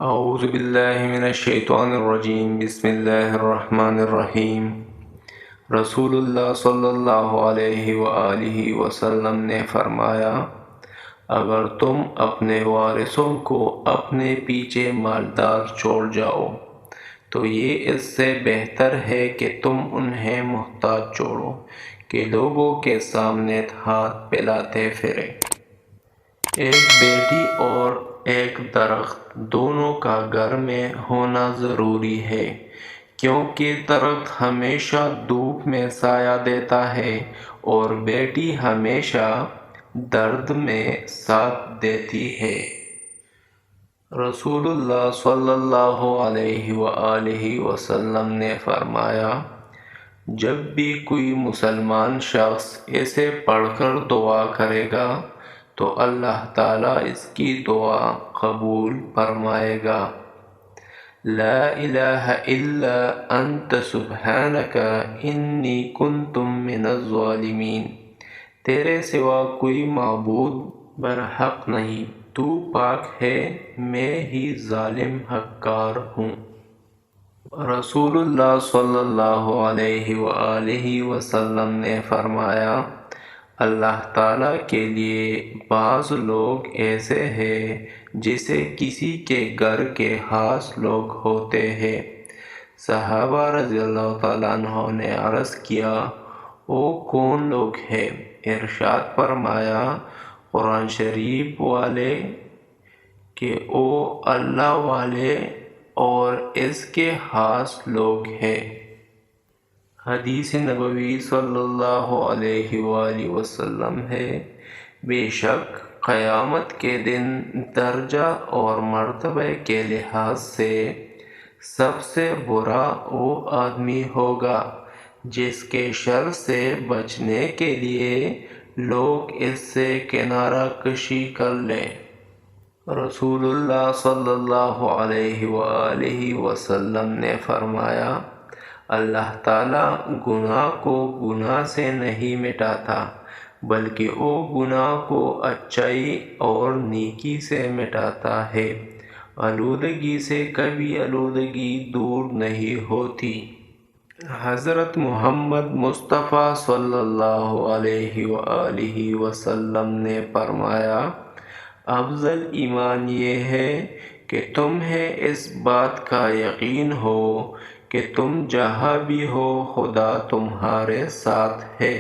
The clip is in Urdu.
اعوذ باللہ من الشیطان الرجیم، بسم اللہ الرحمن الرحیم۔ رسول اللہ صلی اللہ علیہ وآلہ وسلم نے فرمایا، اگر تم اپنے وارثوں کو اپنے پیچھے مالدار چھوڑ جاؤ تو یہ اس سے بہتر ہے کہ تم انہیں محتاج چھوڑو کہ لوگوں کے سامنے ہاتھ پھیلاتے پھرے۔ ایک بیٹی اور ایک درخت دونوں کا گھر میں ہونا ضروری ہے، کیونکہ درخت ہمیشہ دھوپ میں سایہ دیتا ہے اور بیٹی ہمیشہ درد میں ساتھ دیتی ہے۔ رسول اللہ صلی اللہ علیہ وآلہ وسلم نے فرمایا، جب بھی کوئی مسلمان شخص اسے پڑھ کر دعا کرے گا تو اللہ تعالیٰ اس کی دعا قبول فرمائے گا۔ لا الہ الا انت سبحانک انی کنت من الظالمین، تیرے سوا کوئی معبود برحق نہیں، تو پاک ہے، میں ہی ظالم حقار ہوں۔ رسول اللہ صلی اللہ علیہ وآلہ وسلم نے فرمایا، اللہ تعالیٰ کے لیے بعض لوگ ایسے ہیں جیسے کسی کے گھر کے خاص لوگ ہوتے ہیں۔ صحابہ رضی اللہ تعالیٰ عنہ نے عرض کیا، وہ کون لوگ ہیں؟ ارشاد فرمایا، قرآن شریف والے، کہ وہ اللہ والے اور اس کے خاص لوگ ہیں۔ حدیث نبوی صلی اللہ علیہ وآلہ وسلم ہے، بے شک قیامت کے دن درجہ اور مرتبہ کے لحاظ سے سب سے برا وہ آدمی ہوگا جس کے شر سے بچنے کے لیے لوگ اس سے کنارہ کشی کر لیں۔ رسول اللہ صلی اللہ علیہ وآلہ وسلم نے فرمایا، اللہ تعالیٰ گناہ کو گناہ سے نہیں مٹاتا بلکہ وہ گناہ کو اچائی اور نیکی سے مٹاتا ہے۔ آلودگی سے کبھی آلودگی دور نہیں ہوتی۔ حضرت محمد مصطفیٰ صلی اللہ علیہ وآلہ وسلم نے فرمایا، افضل ایمان یہ ہے کہ تمہیں اس بات کا یقین ہو کہ تم جہاں بھی ہو خدا تمہارے ساتھ ہے۔